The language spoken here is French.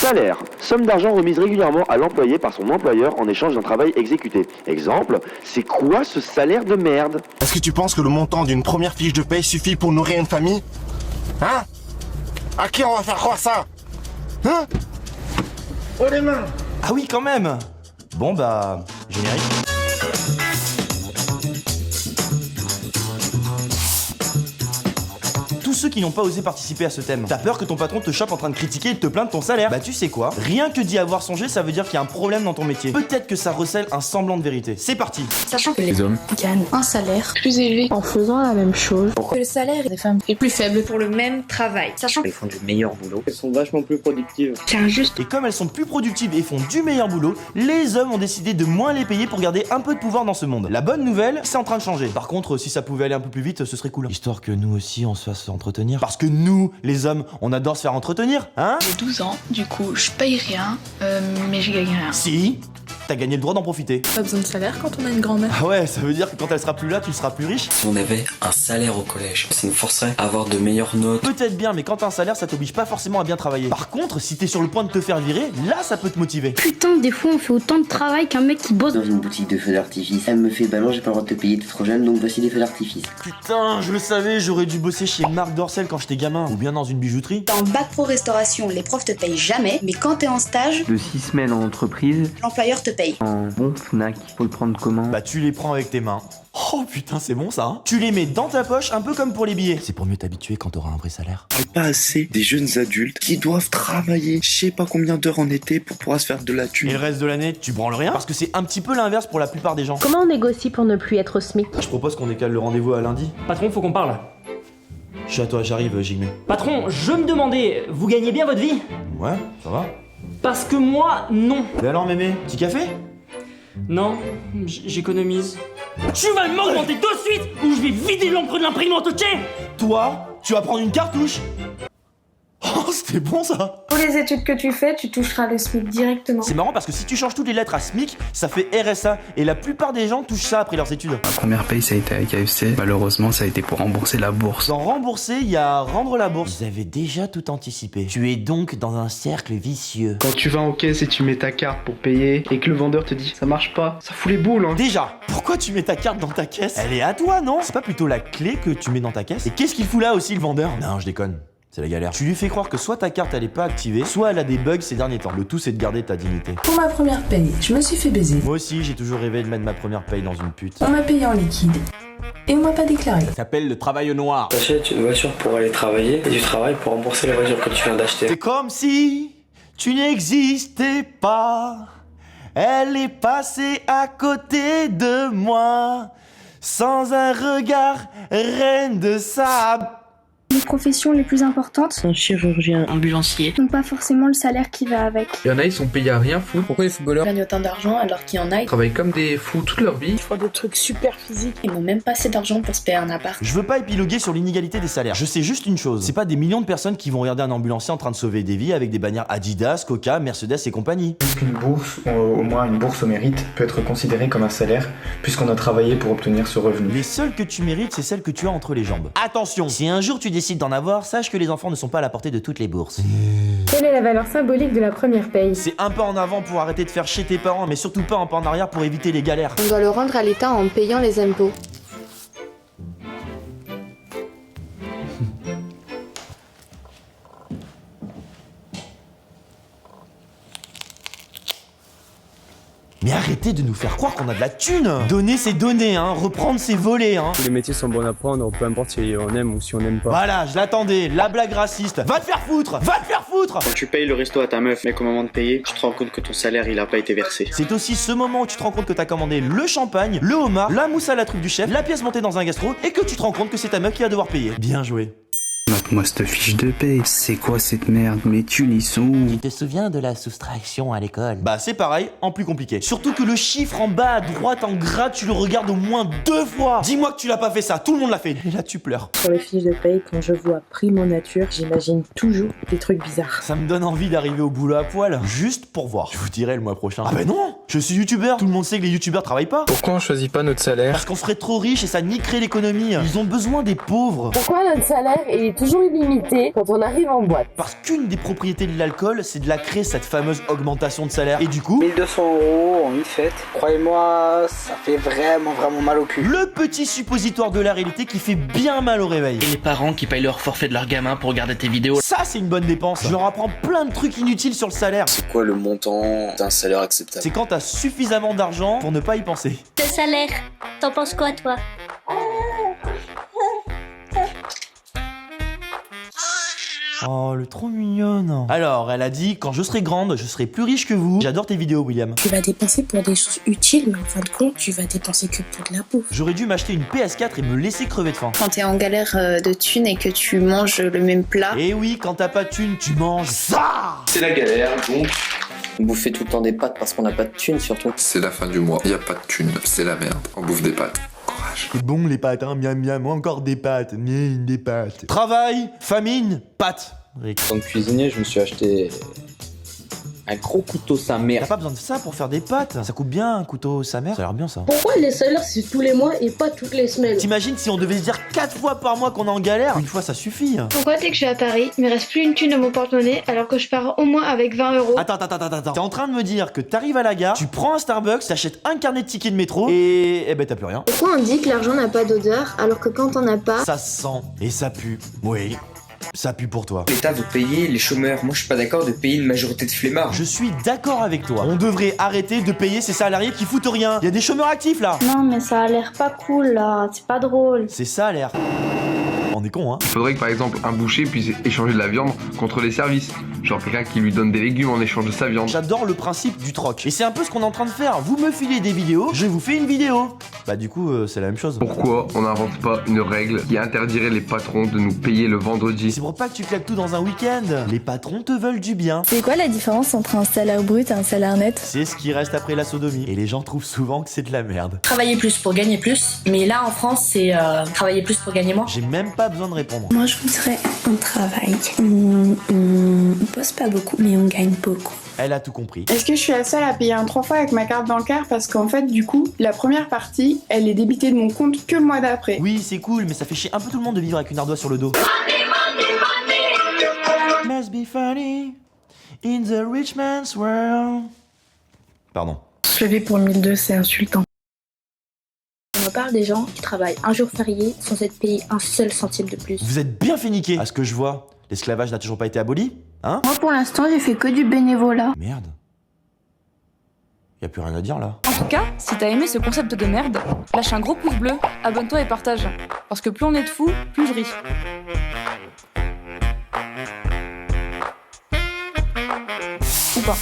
Salaire. Somme d'argent remise régulièrement à l'employé par son employeur en échange d'un travail exécuté. Exemple, c'est quoi ce salaire de merde? Est-ce que tu penses que le montant d'une première fiche de paye suffit pour nourrir une famille? Hein? À qui on va faire croire ça? Hein? Oh les mains! Ah oui, quand même. Bon bah, générique. Tous ceux qui n'ont pas osé participer à ce thème, t'as peur que ton patron te chope en train de critiquer et de te plaindre de ton salaire? Bah tu sais quoi? Rien que d'y avoir songé, ça veut dire qu'il y a un problème dans ton métier. Peut-être que ça recèle un semblant de vérité. C'est parti. Sachant que les hommes gagnent un salaire plus élevé en faisant la même chose. Que le salaire des femmes est plus faible pour le même travail. Sachant Elles font du meilleur boulot. Elles sont vachement plus productives. C'est injuste. Et comme elles sont plus productives et font du meilleur boulot, les hommes ont décidé de moins les payer pour garder un peu de pouvoir dans ce monde. La bonne nouvelle, c'est en train de changer. Par contre, si ça pouvait aller un peu plus vite, ce serait cool. Histoire que nous aussi, on se fasse entretenir. Parce que nous, les hommes, on adore se faire entretenir, hein? J'ai 12 ans, du coup je paye rien, mais je gagne rien. Si, t'as gagné le droit d'en profiter. pas besoin de salaire quand on a une grand-mère. Ah ouais, ça veut dire que quand elle sera plus là, tu seras plus riche? Si on avait un salaire au collège, ça nous forcerait à avoir de meilleures notes. Peut-être bien, mais quand t'as un salaire, ça t'oblige pas forcément à bien travailler. Par contre, si t'es sur le point de te faire virer, là, ça peut te motiver. Putain, des fois on fait autant de travail qu'un mec qui bosse dans une boutique de feux d'artifice. Elle me fait bah non, j'ai pas le droit de te payer, t'es trop jeune, donc voici des feux d'artifice. Putain, je le savais, j'aurais dû bosser chez Marc Dorcel quand j'étais gamin, ou bien dans une bijouterie. En bac pro restauration, les profs te payent jamais, mais quand t'es en stage, De 6 semaines en entreprise, l'employeur te paye. en bon Fnac, faut le prendre comment? Bah tu les prends avec tes mains. Oh putain, c'est bon ça, hein? Tu les mets dans ta poche, un peu comme pour les billets. C'est pour mieux t'habituer quand t'auras un vrai salaire. Pas assez des jeunes adultes qui doivent travailler je sais pas combien d'heures en été pour pouvoir se faire de la Et thune. le reste de l'année, tu branles rien? Parce que c'est un petit peu l'inverse pour la plupart des gens. Comment on négocie pour ne plus être SMIC? Je propose qu'on décale le rendez-vous à lundi. Patron, faut qu'on parle. Je suis à toi, j'arrive, Jigme. Patron, je me demandais, vous gagnez bien votre vie? Ouais, ça va. Parce que moi, non. Mais alors mémé, petit café? Non, j'économise. Tu vas m'augmenter de suite ou je vais vider l'encre de l'imprimante, ok? Toi, tu vas prendre une cartouche. Oh, c'était bon ça. Pour les études que tu fais, tu toucheras le SMIC directement. C'est marrant parce que si tu changes toutes les lettres à SMIC, ça fait RSA. Et la plupart des gens touchent ça après leurs études. Ma première paye, ça a été avec AFC. Malheureusement, ça a été pour rembourser la bourse. Dans rembourser, il y a rendre la bourse. Ils avaient déjà tout anticipé. Tu es donc dans un cercle vicieux. Quand tu vas en caisse et tu mets ta carte pour payer et que le vendeur te dit ça marche pas, ça fout les boules hein. Déjà, pourquoi tu mets ta carte dans ta caisse? Elle est à toi, non? C'est pas plutôt la clé que tu mets dans ta caisse? Et qu'est-ce qu'il fout là aussi le vendeur? Non, je déconne. C'est la galère. Tu lui fais croire que soit ta carte elle est pas activée, soit elle a des bugs ces derniers temps. Le tout c'est de garder ta dignité. Pour ma première paye, je me suis fait baiser. Moi aussi j'ai toujours rêvé de mettre ma première paye dans une pute. On m'a payé en liquide. Et on m'a pas déclaré. Ça s'appelle le travail au noir. T'achètes une voiture pour aller travailler et tu travailles pour rembourser la voiture que tu viens d'acheter. C'est comme si tu n'existais pas. Elle est passée à côté de moi. Sans un regard, reine de sable. Les professions les plus importantes Un chirurgien, ambulancier. n'ont pas forcément le salaire qui va avec. Il y en a, ils sont payés à rien foutre. Pourquoi les footballeurs Gagnent autant d'argent alors qu'il y en a, ils travaillent comme des fous toute leur vie? ils font des trucs super physiques. Ils n'ont même pas assez d'argent pour se payer un appart. Je veux pas épiloguer sur l'inégalité des salaires. Je sais juste une chose. C'est pas des millions de personnes qui vont regarder un ambulancier en train de sauver des vies avec des bannières Adidas, Coca, Mercedes et compagnie. Une bourse, au moins une bourse au mérite, peut être considérée comme un salaire puisqu'on a travaillé pour obtenir ce revenu. Les seules que tu mérites, c'est celles que tu as entre les jambes. Attention, si un jour tu décides d'en avoir, sache que les enfants ne sont pas à la portée de toutes les bourses. Quelle est la valeur symbolique de la première paye? C'est un pas en avant pour arrêter de faire chier tes parents, mais surtout pas un pas en arrière pour éviter les galères. On doit le rendre à l'État en payant les impôts. Mais arrêtez de nous faire croire qu'on a de la thune. Donner c'est donner, hein. Reprendre c'est voler, hein. Tous les métiers sont bons à prendre, peu importe si on aime ou si on n'aime pas. Voilà, je l'attendais, la blague raciste. Va te faire foutre. Va te faire foutre. Quand tu payes le resto à ta meuf, mais qu'au moment de payer, tu te rends compte que ton salaire il a pas été versé. C'est aussi ce moment où tu te rends compte que t'as commandé le champagne, le homard, la mousse à la truffe du chef, la pièce montée dans un gastro et que tu te rends compte que c'est ta meuf qui va devoir payer. Bien joué. Note-moi cette fiche de paye. C'est quoi cette merde? Mes thunes, ils sont où? Tu te souviens de la soustraction à l'école? Bah c'est pareil, en plus compliqué. Surtout que le chiffre en bas à droite en gras, tu le regardes au moins 2 fois. Dis-moi que tu l'as pas fait ça, tout le monde l'a fait. Et là tu pleures. Sur les fiches de paye, quand je vois primo nature, j'imagine toujours des trucs bizarres. Ça me donne envie d'arriver au boulot à poil, juste pour voir. Je vous dirai le mois prochain. Ah bah non! Je suis youtubeur, tout le monde sait que les youtubeurs travaillent pas. Pourquoi on choisit pas notre salaire? Parce qu'on serait trop riche et ça niquerait l'économie. Ils ont besoin des pauvres. Pourquoi notre salaire est toujours illimité quand on arrive en boîte? Parce qu'une des propriétés de l'alcool, c'est de la créer cette fameuse augmentation de salaire. Et du coup, 1200 € en une fête. Croyez-moi, ça fait vraiment mal au cul. le petit suppositoire de la réalité qui fait bien mal au réveil. Et les parents qui payent leur forfait de leur gamin pour regarder tes vidéos. Ça, c'est une bonne dépense. Je leur apprends plein de trucs inutiles sur le salaire. C'est quoi le montant d'un salaire acceptable? C'est quand t'as suffisamment d'argent pour ne pas y penser. Le salaire, t'en penses quoi toi? Oh, le trop mignonne. Alors, elle a dit, quand je serai grande, je serai plus riche que vous. J'adore tes vidéos, William. Tu vas dépenser pour des choses utiles, mais en fin de compte, tu vas dépenser que pour de la bouffe. J'aurais dû m'acheter une PS4 et me laisser crever de faim. Quand t'es en galère de thunes et que tu manges le même plat. Et oui, quand t'as pas de thune, tu manges ça. C'est la galère, donc... On bouffait tout le temps des pâtes parce qu'on n'a pas de thunes surtout. C'est la fin du mois, y a pas de thunes, c'est la merde, on bouffe des pâtes. Courage. C'est bon les pâtes, hein, miam miam, encore des pâtes, des pâtes. Travail, famine, pâtes. En tant que cuisinier, je me suis acheté un gros couteau sa mère. T'as pas besoin de ça pour faire des pâtes. Ça coupe bien un couteau sa mère. Ça a l'air bien ça. Pourquoi les salaires c'est tous les mois et pas toutes les semaines? T'imagines si on devait se dire 4 fois par mois qu'on est en galère? Une fois ça suffit. Pourquoi dès que je suis à Paris, il me reste plus une thune dans mon porte-monnaie alors que je pars au moins avec 20 €? Attends. T'es en train de me dire que t'arrives à la gare, tu prends un Starbucks, t'achètes un carnet de tickets de métro et ben t'as plus rien. Pourquoi on dit que l'argent n'a pas d'odeur alors que quand on n'a pas... Ça sent et ça pue. Oui. Ça pue pour toi. L'État veut payer les chômeurs. Moi, je suis pas d'accord de payer une majorité de flemmards. Je suis d'accord avec toi. On devrait arrêter de payer ces salariés qui foutent rien. Il y a des chômeurs actifs là. Non mais ça a l'air pas cool là, c'est pas drôle. C'est ça l'air. On est con, hein. Il faudrait que par exemple un boucher puisse échanger de la viande contre les services. Genre quelqu'un qui lui donne des légumes en échange de sa viande. J'adore le principe du troc. Et c'est un peu ce qu'on est en train de faire. Vous me filez des vidéos, je vous fais une vidéo. Bah du coup, c'est la même chose. Pourquoi on n'invente pas une règle qui interdirait les patrons de nous payer le vendredi? C'est pour pas que tu claques tout dans un week-end. Les patrons te veulent du bien. C'est quoi la différence entre un salaire brut et un salaire net? C'est ce qui reste après la sodomie. Et les gens trouvent souvent que c'est de la merde. Travailler plus pour gagner plus. Mais là en France, c'est travailler plus pour gagner moins. J'ai même pas besoin de répondre. Moi je voudrais un travail. On bosse pas beaucoup, mais on gagne beaucoup. Elle a tout compris. Est-ce que je suis la seule à payer un 3 fois avec ma carte bancaire parce qu'en fait du coup la première partie elle est débitée de mon compte que le mois d'après. Oui c'est cool mais ça fait chier un peu tout le monde de vivre avec une ardoise sur le dos. Must be funny in the rich man's world. Pardon. Je vis pour 1200, c'est insultant. On me parle des gens qui travaillent un jour férié sans être payés un seul centime de plus. Vous êtes bien fait niquer. À ce que je vois, l'esclavage n'a toujours pas été aboli, hein? Moi pour l'instant j'ai fait que du bénévolat. Merde. Y a plus rien à dire là. En tout cas, si t'as aimé ce concept de merde, lâche un gros pouce bleu, abonne-toi et partage. Parce que plus on est de fous, plus je ris. Ou pas.